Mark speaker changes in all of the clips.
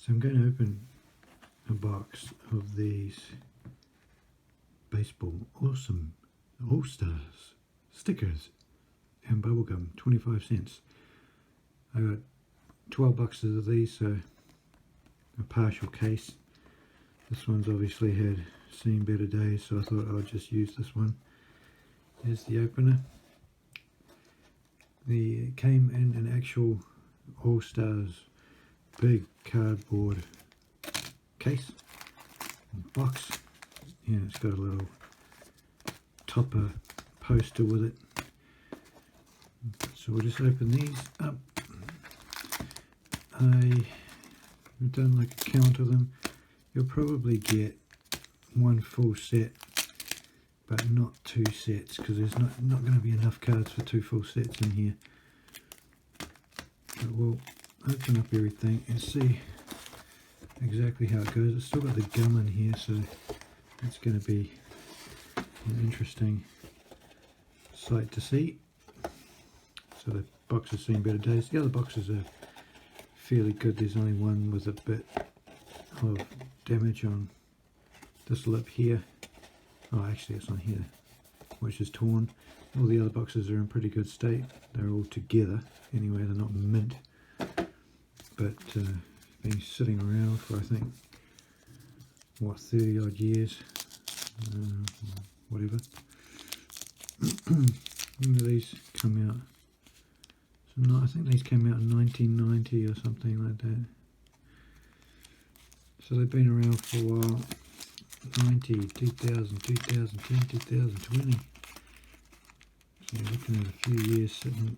Speaker 1: So I'm going to open a box of these baseball awesome Allstars stickers and bubblegum, 25 cents. I got 12 boxes of these, so a partial case. This one's obviously had seen better days, so I thought I'd just use this one. Here's the opener. It came in an actual Allstars big cardboard case, box. Yeah, it's got a little topper poster with it. So we'll just open these up. I've done like a count of them. You'll probably get one full set, but not two sets, because there's not going to be enough cards for two full sets in here. But we'll open up everything and see exactly how it goes. It's still got the gum in here, so it's going to be an interesting sight to see. So the box has seen better days. The other boxes are fairly good. There's only one with a bit of damage on this lip here. Oh, actually it's on here, which is torn. All the other boxes are in pretty good state. They're all together anyway, they're not mint. But been sitting around for, I think, what, 30 odd years, whatever. When do these come out? So no, I think these came out in 1990 or something like that. So they've been around for a while. 90, 2000, 2010, 2020. So you're looking at a few years sitting,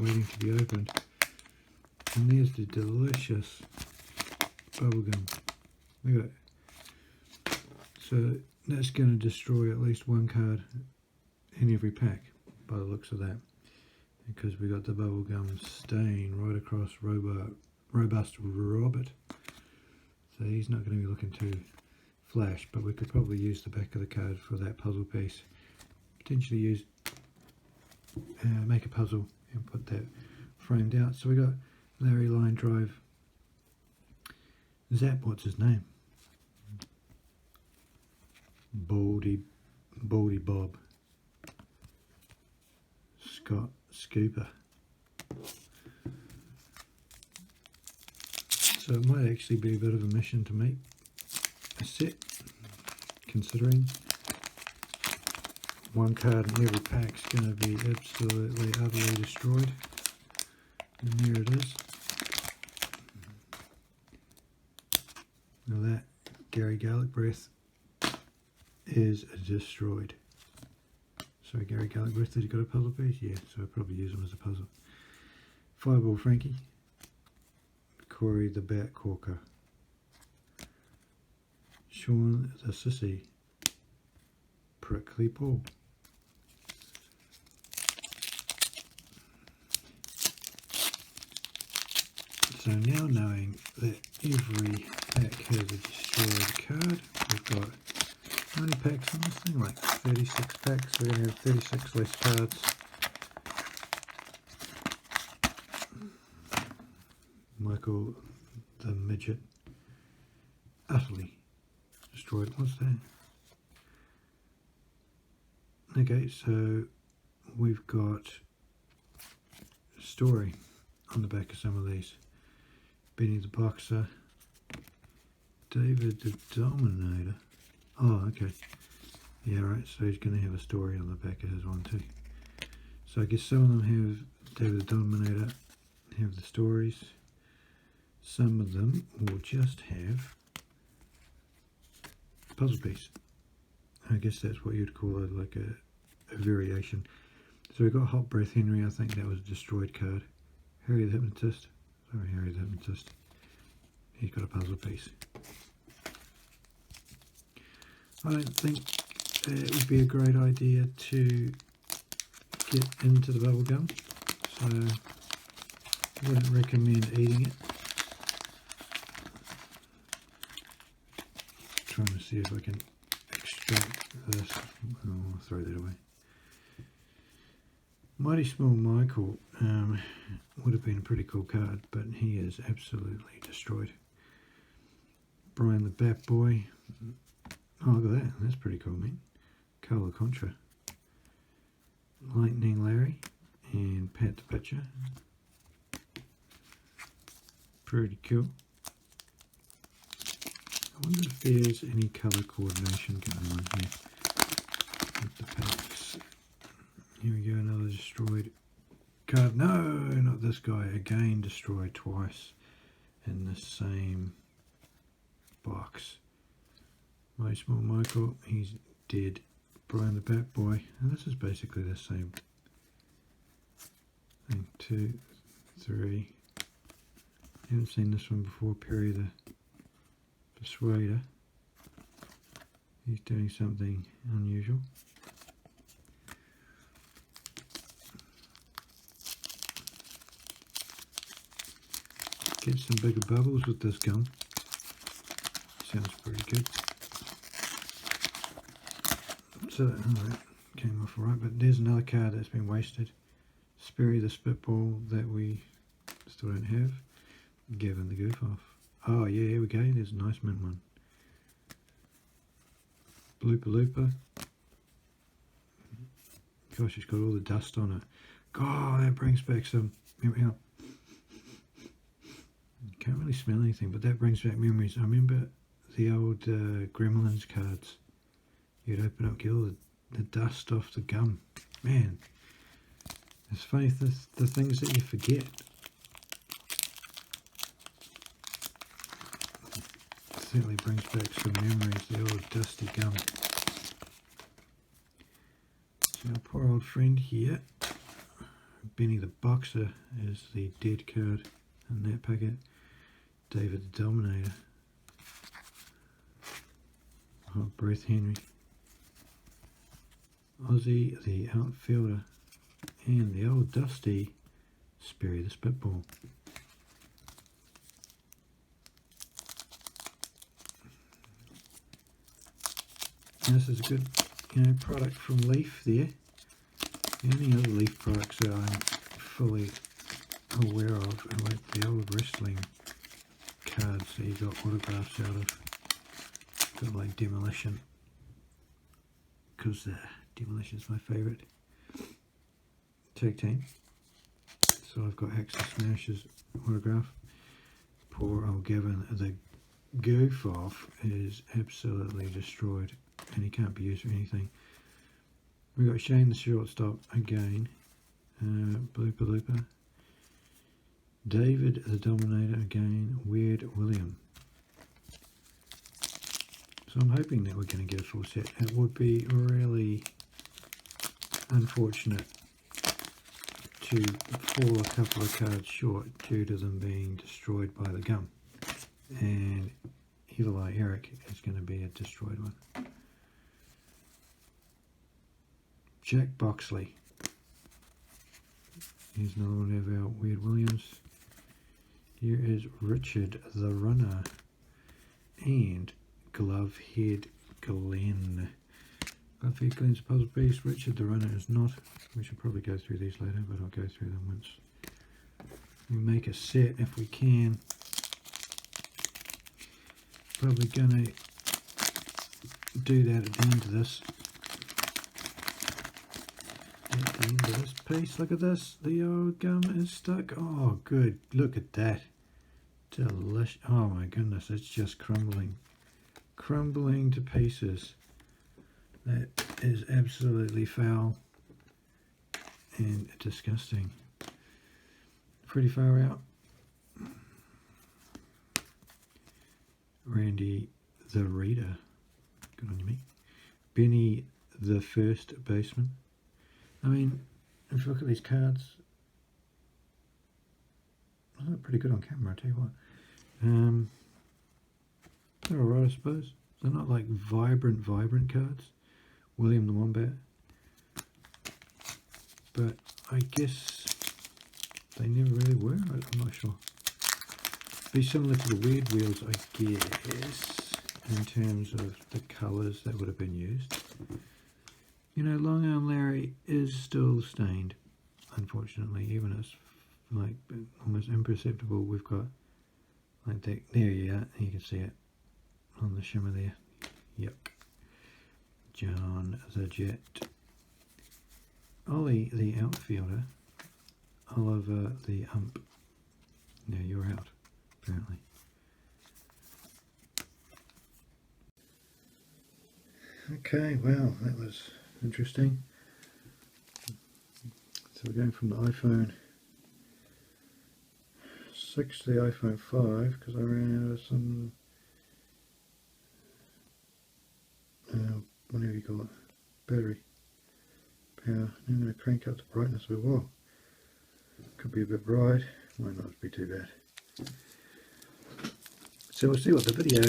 Speaker 1: waiting to be opened. And there's the delicious bubblegum. Look at it. So that's going to destroy at least one card in every pack, by the looks of that. Because we got the bubblegum stain right across Robust Robert. So he's not going to be looking too flash, but we could probably use the back of the card for that puzzle piece. Potentially use, make a puzzle and put that framed out. So we got Larry Line Drive, Zap, what's his name? Baldy Bob, Scott Scooper. So it might actually be a bit of a mission to make a set, considering one card in every pack is going to be absolutely utterly destroyed. And there it is. Now that Gary Garlic Breath is destroyed. So Gary Garlic Breath, did he got a puzzle piece? Yeah, so I'll probably use him as a puzzle. Fireball Frankie, Corey the Bat Corker, Sean the Sissy, Prickly Paul, so now knowing that every pack has a destroyed card, we've got, how many packs on this thing? Like 36 packs, so we're going to have 36 less cards. Michael the Midget, utterly destroyed. What's that? Okay, so we've got a story on the back of some of these. Benny the Boxer, David the Dominator. Oh, okay. Yeah, right, so he's going to have a story on the back of his one too. So I guess some of them have David the Dominator, have the stories. Some of them will just have a puzzle piece. I guess that's what you'd call it, like a variation. So we've got Hot Breath Henry, I think that was a destroyed card. Harry the Hypnotist. Sorry, Harry the Hypnotist. He's got a puzzle piece. I don't think it would be a great idea to get into the bubble gum, so I wouldn't recommend eating it. Trying to see if I can extract this. Oh, I'll throw that away. Mighty Small Michael would have been a pretty cool card, but he is absolutely destroyed. Brian the Bat Boy. Oh, look at that. That's pretty cool, man. Colour Contra. Lightning Larry and Pat the Pitcher. Pretty cool. I wonder if there's any colour coordination going on here with the packs. Here we go, another destroyed card. No, not this guy. Again destroyed twice in the same box. My Small Michael, he's dead. Brian the Bat Boy, and this is basically the same thing. 2, 3. Haven't seen this one before. Perry the Persuader. He's doing something unusual. Get some bigger bubbles with this gum. Sounds pretty good. So, alright, came off alright, but there's another card that's been wasted. Sperry the Spitball that we still don't have. Gavin the Goof Off. Oh yeah, here we go, there's a nice mint one. Blooper Looper. Gosh, it's got all the dust on it. God, that brings back some... Hang on. Can't really smell anything, but that brings back memories. I remember the old Gremlins cards. You'd open up, get all the dust off the gum. Man, it's funny the things that you forget. It certainly brings back some memories, the old dusty gum. So our poor old friend here, Benny the Boxer, is the dead card in that packet. David the Dominator. Hot Breath Henry. Ozzy the Outfielder. And the old dusty Sperry the Spitball. And this is a good, product from Leaf there. The only other Leaf products that I'm fully aware of are like the old wrestling cards that you got autographs out of. Got like Demolition, because Demolition's my favourite tag team. So I've got Axel Smash's autograph. Poor old Gavin the Goof Off is absolutely destroyed and he can't be used for anything. We got Shane the Shortstop again. Blooper Looper. David the Dominator again. Weird William. So I'm hoping that we're going to get a full set. It would be really unfortunate to fall a couple of cards short due to them being destroyed by the gum. And Evil Eye Eric is going to be a destroyed one. Jack Boxley. Here's another one of our Weird Williams. Here is Richard the Runner. And Glovehead Glenn. Glovehead Glenn's a puzzle piece. Richard the Runner is not. We should probably go through these later, but I'll go through them once we make a set if we can. Probably gonna do that at the end of this. At the end of this piece, look at this. The old gum is stuck. Oh, good. Look at that. Delicious. Oh my goodness, it's just crumbling. Crumbling to pieces. That is absolutely foul and disgusting. Pretty far out. Randy the Reader. Good on you, mate. Benny the First Baseman. I mean, if you look at these cards, they look pretty good on camera, I tell you what. They're alright, I suppose. They're not like vibrant cards. William the Wombat. But I guess they never really were. I'm not sure. Be similar to the Weird Wheels, I guess, in terms of the colours that would have been used. Long Arm Larry is still stained. unfortunately, even it's like almost imperceptible. We've got like that. There you are. You can see it on the shimmer there. Yuck. John the Jet. Ollie the outfielder. Oliver the ump. Now you're out, apparently. Okay, well, that was interesting. So we're going from the iPhone 6 to the iPhone 5 because I ran out of some. What have you got? Battery power. Now I'm going to crank up the brightness a bit. Whoa, could be a bit bright. Might not be too bad. So we'll see what the video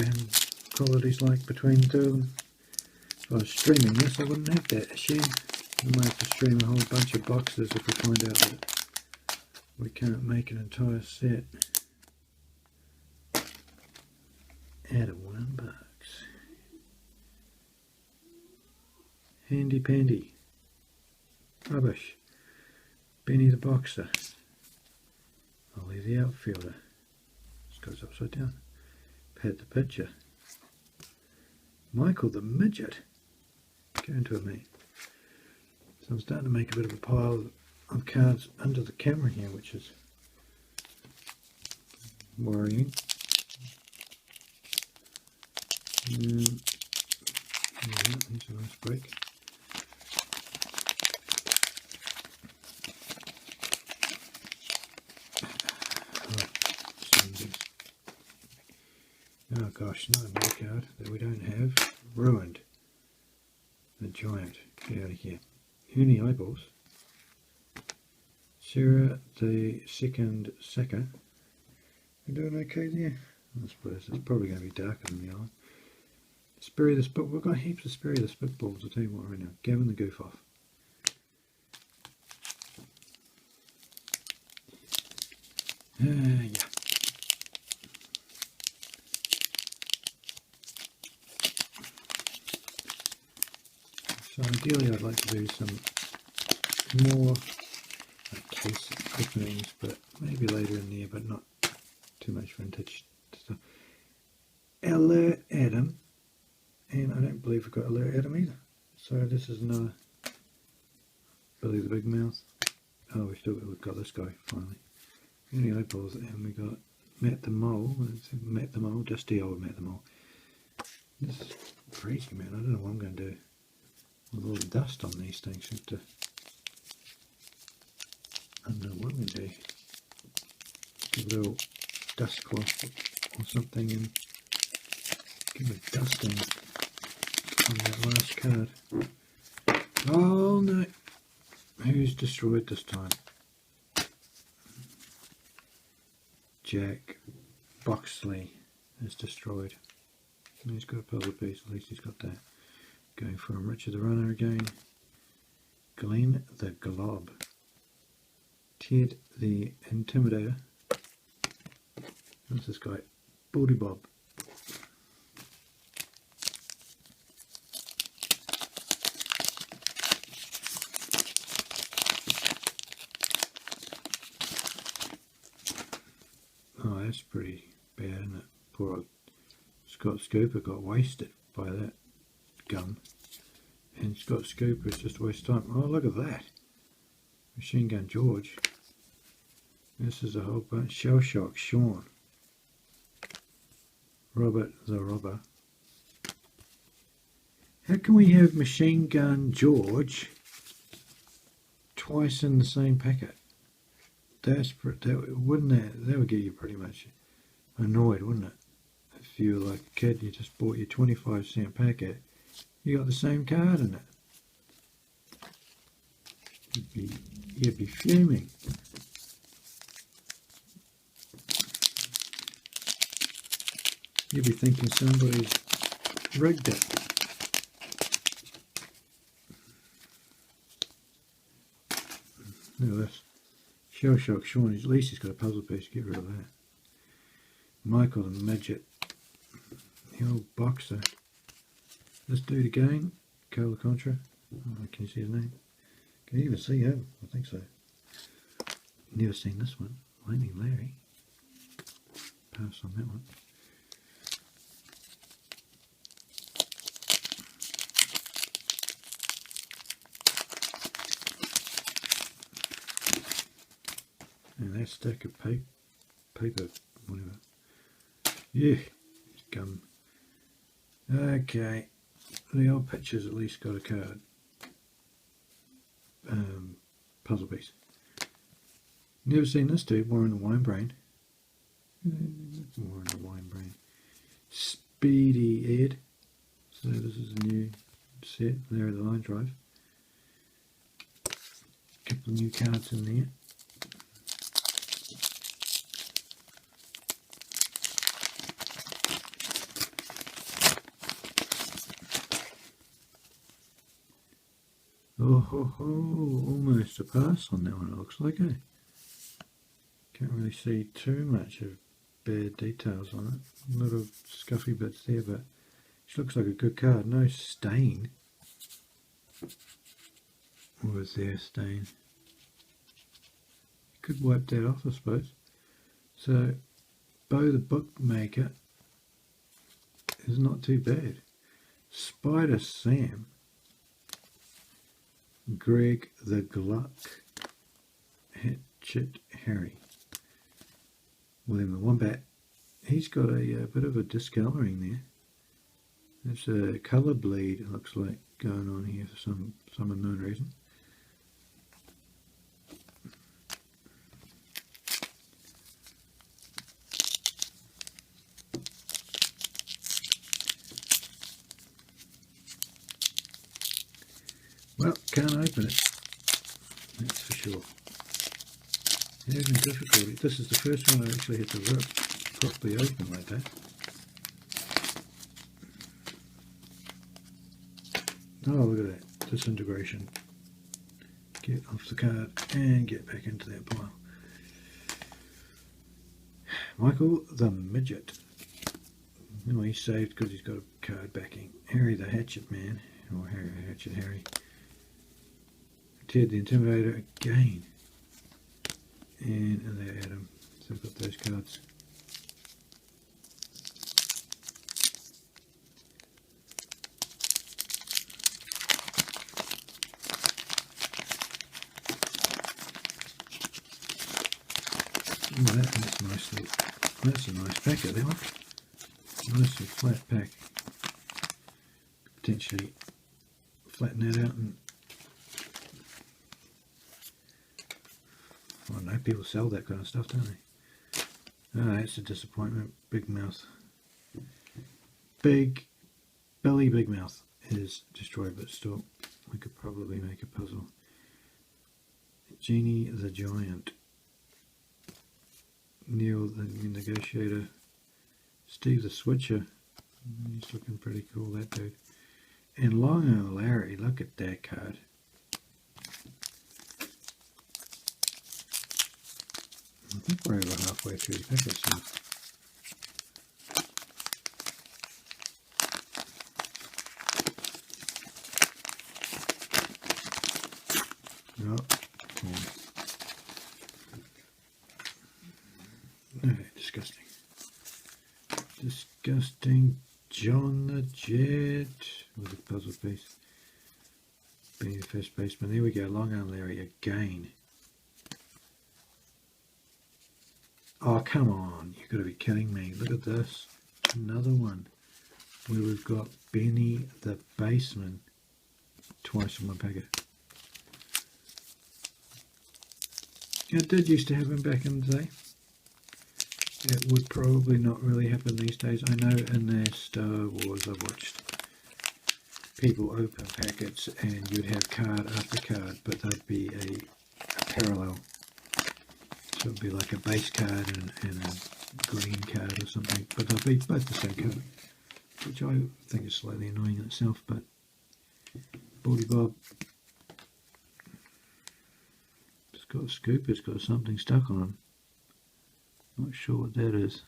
Speaker 1: quality's like between the two of them. If I was streaming this, I wouldn't have that issue. We might have to stream a whole bunch of boxes if we find out that we can't make an entire set out of $1. Handy pandy. Rubbish. Benny the boxer. Ollie the outfielder. This goes upside down. Pat the pitcher. Michael the midget. Go into it, mate. So I'm starting to make a bit of a pile of cards under the camera here, which is worrying. Here's a nice break. Oh gosh, not another card that we don't have. Ruined. The Giant. Get out of here. Hooney Eyeballs. Sarah the second Sacker. We're doing okay there? I suppose it's probably going to be darker than the other. Sperry the Spit. We've got heaps of Sperry the Spitballs. I'll tell you what right now. Gavin the Goof Off. Yeah. So ideally I'd like to do some more case openings, but maybe later in the year, but not too much vintage stuff. Alert Adam, and I don't believe we've got Alert Adam either. So this is another Billy the Big Mouth. Oh, we've got this guy finally. Any eyeballs, and we got Matt the Mole. Matt the Mole, just the old Matt the Mole. This is crazy, man. I don't know what I'm going to do with all the dust on these things. I don't know what I'm going to do. Give a little dust cloth or something and give a dusting on that last card. Oh no! Who's destroyed this time? Jack Boxley is destroyed. He's got a puzzle piece, at least he's got that. Going from Richard the Runner again. Glenn the Glob. Ted the Intimidator. What's this guy? Baldy Bob. Oh, that's pretty bad, isn't it? Poor old Scott Scooper got wasted by that gun. And Scott Scooper's just waste time. Oh, look at that. Machine Gun George. This is a whole bunch. Shell Shock Sean. Robert the Robber. How can we have Machine Gun George twice in the same packet? That would get you pretty much annoyed, wouldn't it? If you were like a kid, you just bought your 25-cent packet, you got the same card in it. You'd be fuming. You'd be thinking somebody's rigged it. Look at this. Shell Shock Sean, at least he's got a puzzle piece, get rid of that. Michael the Midget. The old boxer. This dude again, Cola Contra. Oh, can you see his name? Can you even see him? I think so. Never seen this one. Lightning Larry. Pass on that one. And that stack of paper, whatever. Yeah, it's gum. Okay, the old picture's at least got a card. Puzzle piece. Never seen this dude. Warren the Wine Brain. Warren the Wine Brain. Speedy Ed. So this is a new set. There are the line drive. Couple of new cards in there. Oh ho ho, almost a pass on that one it looks like, eh? Can't really see too much of bad details on it. A lot of scuffy bits there, but it looks like a good card. No stain. Or was there a stain? You could wipe that off, I suppose. So, Bo the Bookmaker is not too bad. Spider Sam. Greg the Gluck. Hatchet Harry. William the Wombat. He's got a bit of a discolouring there. There's a colour bleed, it looks like, going on here for some unknown reason. Well, can't open it, that's for sure. Having difficulty. This is the first one I actually had to rip properly open like that. Oh, look at that disintegration. Get off the card and get back into that pile. Michael the Midget. No, he's saved because he's got a card backing. Harry the Hatchet Man, or Harry Hatchet Harry. Ted the Intimidator again. And there, Adam. So I've got those cards. Oh, that's nicely. That's a nice packet, that one. Nicely flat pack. Potentially flatten that out and. I don't know, people sell that kind of stuff, don't they? Oh, that's a disappointment. Big Mouth. Big Mouth is destroyed, but still, we could probably make a puzzle. Genie the Giant. Neil the Negotiator. Steve the Switcher. He's looking pretty cool, that dude. And Long O Larry, look at that card. I think we're over halfway through the packets now. Oh, disgusting. Disgusting. John the Jet with a puzzle piece. Being the first baseman. There we go. Long Arm Larry again. Oh, come on. You've got to be kidding me. Look at this. Another one where we've got Benny the Baseman twice in one packet. I did used to have him back in the day. It would probably not really happen these days. I know in the Star Wars I've watched people open packets and you'd have card after card, but there'd be a parallel. So it'd be like a base card and a green card or something, but they'll be both the same card, which I think is slightly annoying in itself, but Baldy Bob. It's got a scoop, it's got something stuck on him. Not sure what that is,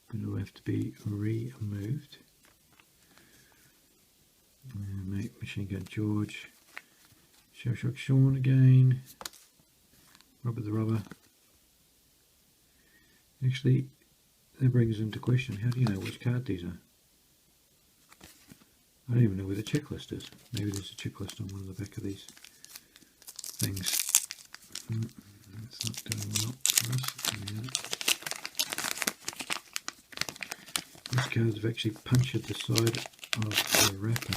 Speaker 1: but it'll have to be removed. Mate, Machine Gun George, Shell Shock Sean again, Rubber the rubber. Actually, that brings into question, how do you know which card these are? I don't even know where the checklist is. Maybe there's a checklist on one of the back of these things. It's not doing well for us. These cards have actually punctured the side of the wrapper.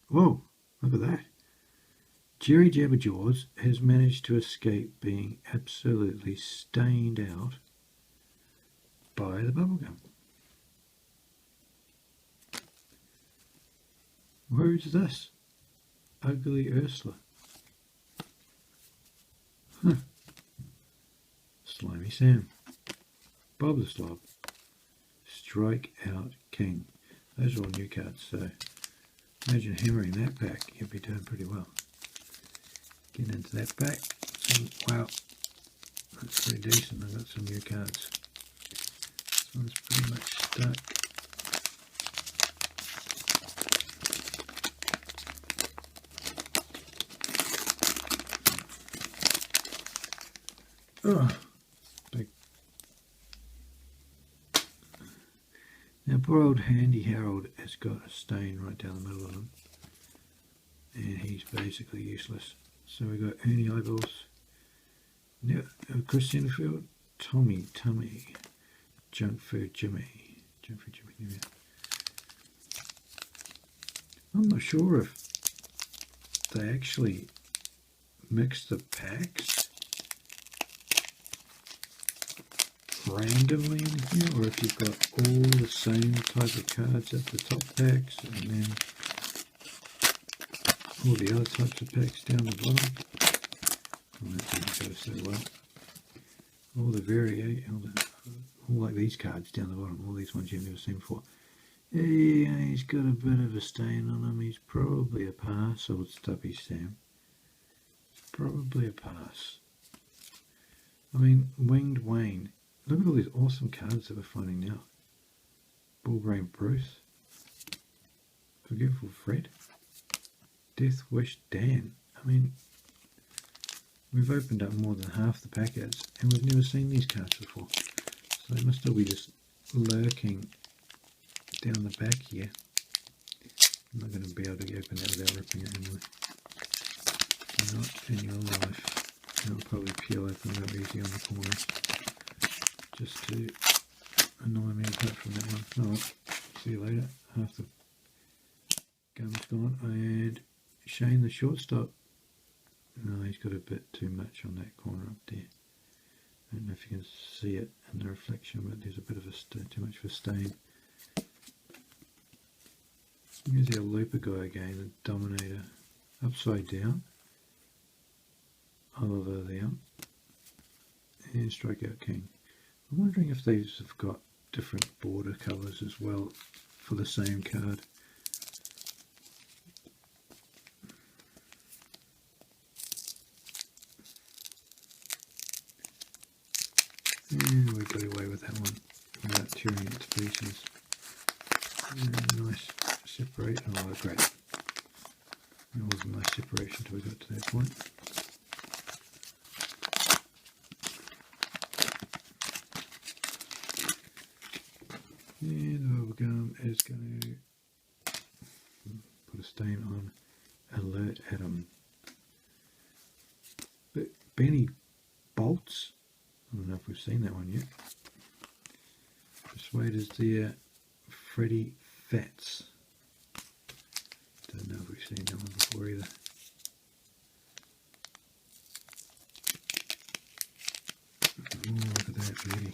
Speaker 1: Whoa, look at that. Jerry Jabberjaws has managed to escape being absolutely stained out by the bubblegum. Where is this? Ugly Ursula. Huh. Slimy Sam. Bob the Slob. Strike Out King. Those are all new cards, so imagine hammering that pack. You'd be doing pretty well. Getting into that pack. Wow, that's pretty decent. I've got some new cards. This one's pretty much stuck. Oh, big. Now poor old Handy Harold has got a stain right down the middle of him, and he's basically useless. So we've got Ernie Eyeballs, Chris Centerfield, Tommy Tummy, Junk Food Jimmy. I'm not sure if they actually mix the packs randomly in here, or if you've got all the same type of cards at the top packs and then all the other types of packs down the bottom. Oh, that didn't go so well. All the variation, all like these cards down the bottom, all these ones you've never seen before. Yeah, he's got a bit of a stain on him. He's probably a pass, old Stubby Sam. Probably a pass. I mean, Winged Wayne. Look at all these awesome cards that we're finding now. Bullbrain Bruce. Forgetful Fred. Death Wish Dan. I mean, we've opened up more than half the packets and we've never seen these cards before. So they must still be just lurking down the back here. I'm not going to be able to open that without ripping it anyway. Not in your life. It'll probably peel open real easy on the corners. Just to annoy me apart from that one. Oh well, see you later. Half the gum's gone. And Shane the shortstop. No, he's got a bit too much on that corner up there. I don't know if you can see it in the reflection, but there's a bit of a too much of a stain. Here's our Looper guy again, the Dominator. Upside down. Oliver down. And Strikeout King. I'm wondering if these have got different border colours as well for the same card. And we got away with that one without tearing it to pieces. And nice separation. Oh, great. That was a nice separation until we got to that point. And the bubblegum is going to put a stain on Alert Adam. But Benny Bolts. I don't know if we've seen that one yet. Persuaders there, Freddie Fats. Don't know if we've seen that one before either. Oh, look at that beauty.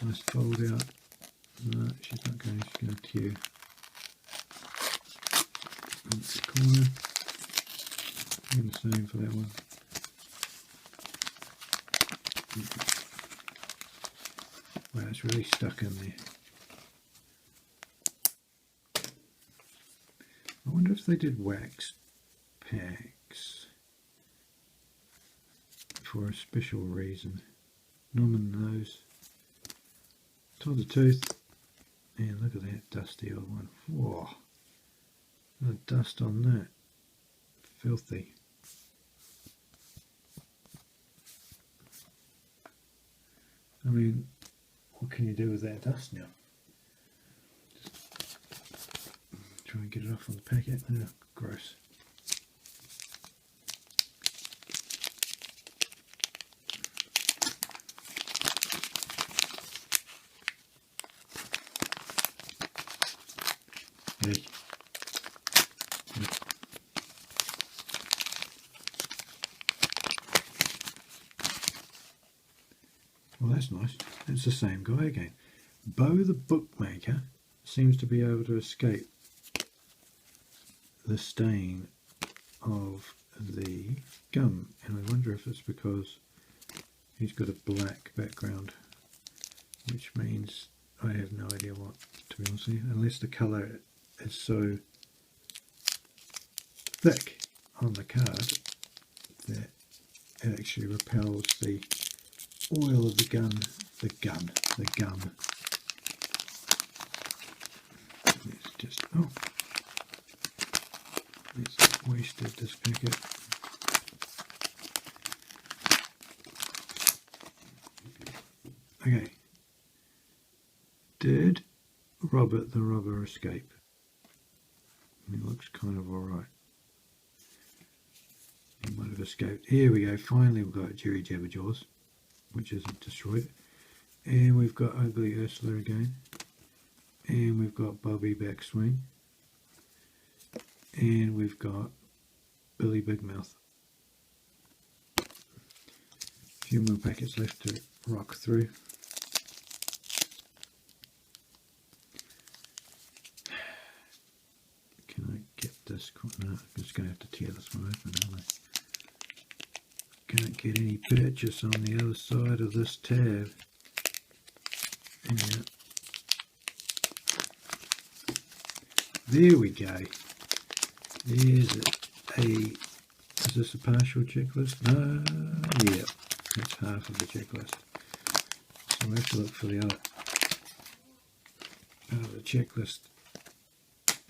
Speaker 1: Nice fold out. No, she's not going, she's going to tear. That's the corner. And the same for that one. Wow, it's really stuck in there. I wonder if they did wax packs for a special reason. Norman Nose. Todd the Tooth. And look at that dusty old one. Whoa. The dust on that. Filthy. I mean, what can you do with that dust now? Just try and get it off on the packet. Oh, gross. Hey. Well, that's nice. It's the same guy again. Bo the Bookmaker seems to be able to escape the stain of the gum, and I wonder if it's because he's got a black background, which means I have no idea what, to be honest with you, unless the colour is so thick on the card that it actually repels the oil of the gum. It's just, oh, it's wasted this packet. Okay. Did Robert the Robber escape? He looks kind of alright. He might have escaped. Here we go. Finally we've got Jerry Jabberjaws, which isn't destroyed. And we've got Ugly Ursula again. And we've got Bobby Backswing. And we've got Billy Bigmouth. A few more packets left to rock through. Can I get this? No, I'm just going to have to tear this one open, aren't I? Can't get any purchase on the other side of this tab. Yeah. There we go. Is this a partial checklist? No, yeah, that's half of the checklist. So we have to look for the other part of the checklist.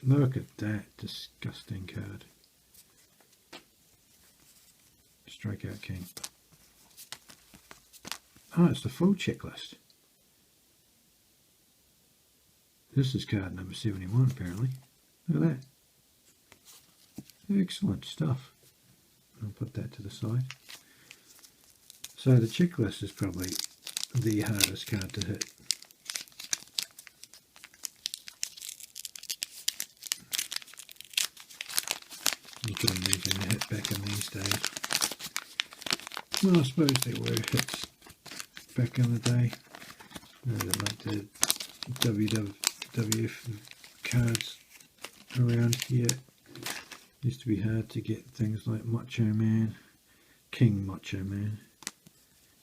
Speaker 1: Look at that disgusting card. Strikeout King. Oh, it's the full checklist. This is card number 71 apparently. Look at that. Excellent stuff. I'll put that to the side. So the checklist is probably the hardest card to hit. You could imagine a hit back in these days. Well, I suppose there were hits back in the day. Like the WWF cards around here. Used to be hard to get things like Macho Man, King Macho Man,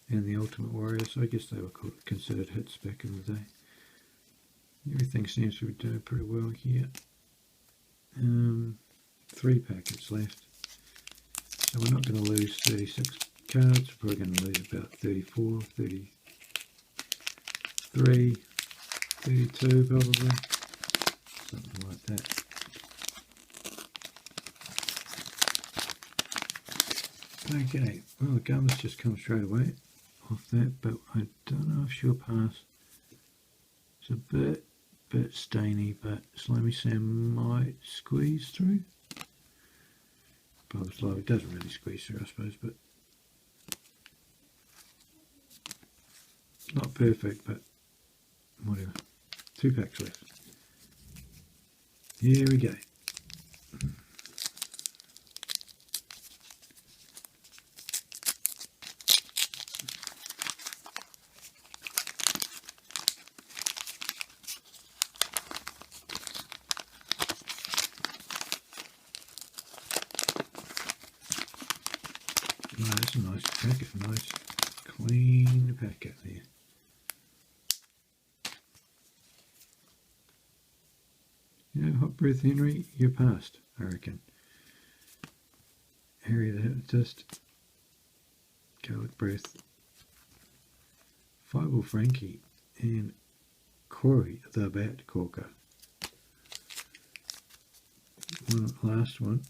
Speaker 1: and the Ultimate Warrior, so I guess they were considered hits back in the day. Everything seems to be doing pretty well here. 3 packets left, so we're not going to lose 36 cards, we're probably going to lose about 34, 33, 32 probably, something like that. Okay, well the gum's just come straight away off that, but I don't know if she'll pass. It's a bit stainy, but Slimy Sam might squeeze through. Probably slow. It doesn't really squeeze through, I suppose, but not perfect, but whatever. 2 packs left. Here we go. Oh, that's a nice packet, nice clean packet there. You know, Hot Breath Henry, you're past, I reckon. Harry the Hypnotist, Garlic Breath, Fireball Frankie, and Corey the Bat Corker. one last one.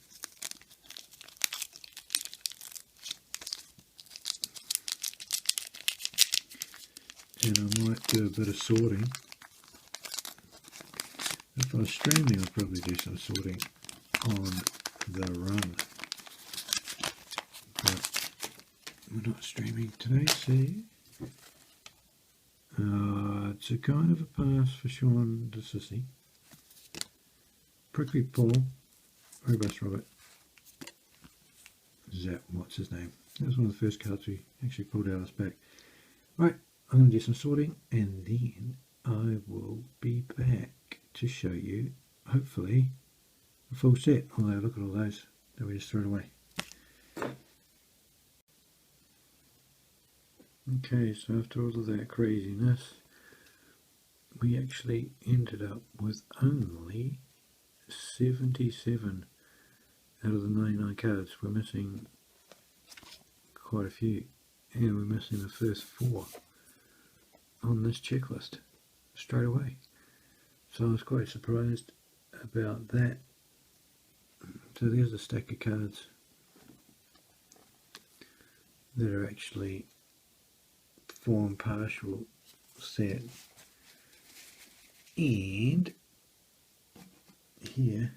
Speaker 1: And I might do a bit of sorting. If I was streaming, I'd probably do some sorting on the run. But we're not streaming today, see? It's a kind of a pass for Sean the Sissy. Prickly Paul, Robust Robert, Zap, what's his name? That was one of the first cards we actually pulled out of this pack. Right, I'm going to do some sorting and then I will be back to show you, hopefully, a full set. Although look at all those that we just threw away. Okay, so after all of that craziness, we actually ended up with only 77 out of the 99 cards. We're missing quite a few, and we're missing the first 4 on this checklist straight away. So I was quite surprised about that. So there's a stack of cards that are actually form partial set, and here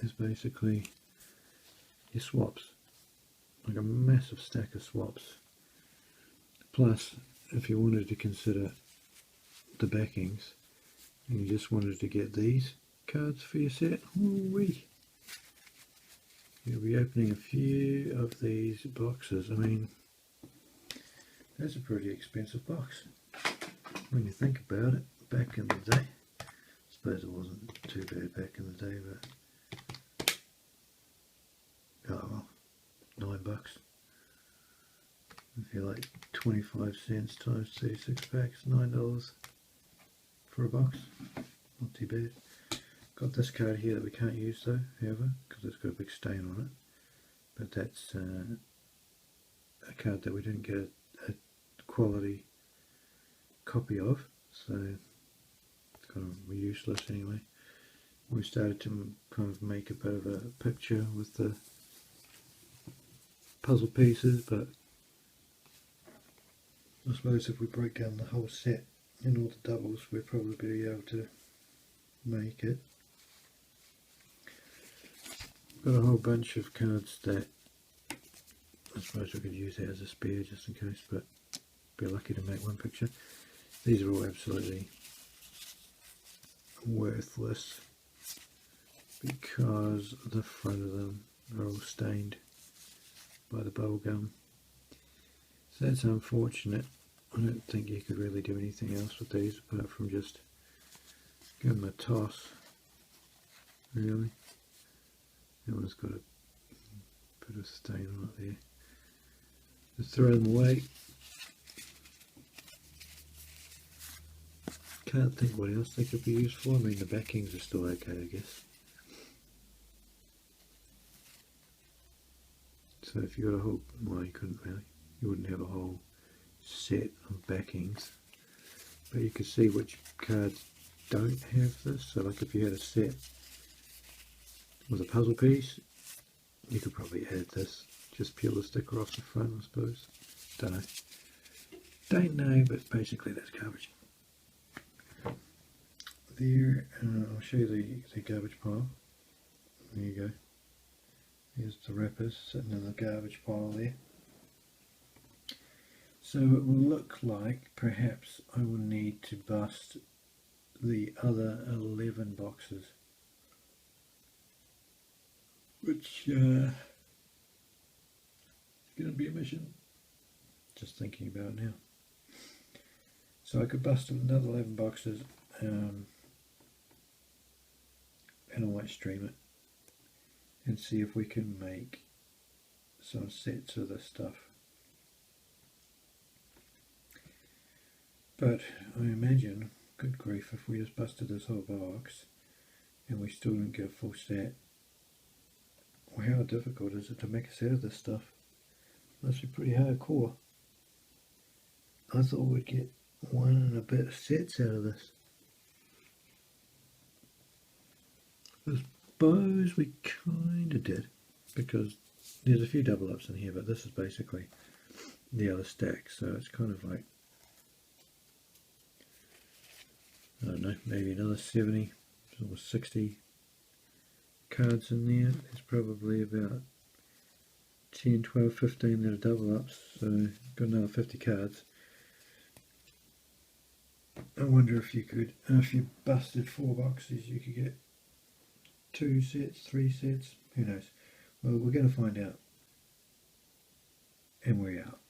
Speaker 1: is basically your swaps, like a massive stack of swaps. Plus, if you wanted to consider the backings and you just wanted to get these cards for your set, ooh-wee, you'll be opening a few of these boxes. I mean, that's a pretty expensive box when you think about it. Back in the day, I suppose it wasn't too bad back in the day, but oh well, $9. If you like 25 cents times 36 packs, $9 for a box. Not too bad. Got this card here that we can't use though, however, because it's got a big stain on it. But that's a card that we didn't get a quality copy of, so it's kind of useless anyway. We started to kind of make a bit of a picture with the puzzle pieces, but I suppose if we break down the whole set and all the doubles, we'll probably be able to make it. Got a whole bunch of cards that I suppose we could use that as a spare just in case, but be lucky to make one picture. These are all absolutely worthless because the front of them are all stained by the bubble gum. So that's unfortunate. I don't think you could really do anything else with these apart from just give them a toss, really. That one's got a bit of stain on it there. Just throw them away. Can't think what else they could be used for. I mean, the backings are still okay, I guess. So if you got a whole, well, you couldn't really. You wouldn't have a whole set of backings, but you could see which cards don't have this. So like if you had a set with a puzzle piece, you could probably add this. Just peel the sticker off the front, I suppose. Don't know, but basically that's garbage. There, I'll show you the garbage pile. There you go. Here's the wrappers sitting in the garbage pile there. So it will look like perhaps I will need to bust the other 11 boxes, which is going to be a mission. Just thinking about it now. So I could bust another 11 boxes and I might stream it and see if we can make some sets of this stuff. But I imagine, good grief, if we just busted this whole box and we still didn't get a full set, well, how difficult is it to make a set of this stuff? Must be pretty hardcore. I thought we'd get 1 and a bit of sets out of this. There's suppose we kind of did, because there's a few double ups in here, but this is basically the other stack, so it's kind of like, I don't know, maybe another 70 or 60 cards in there. There's probably about 10, 12, 15 that are double ups, so got another 50 cards. I wonder if you could, if you busted 4 boxes, you could get 2 sets, 3 sets, who knows. Well, we're going to find out, and we're out.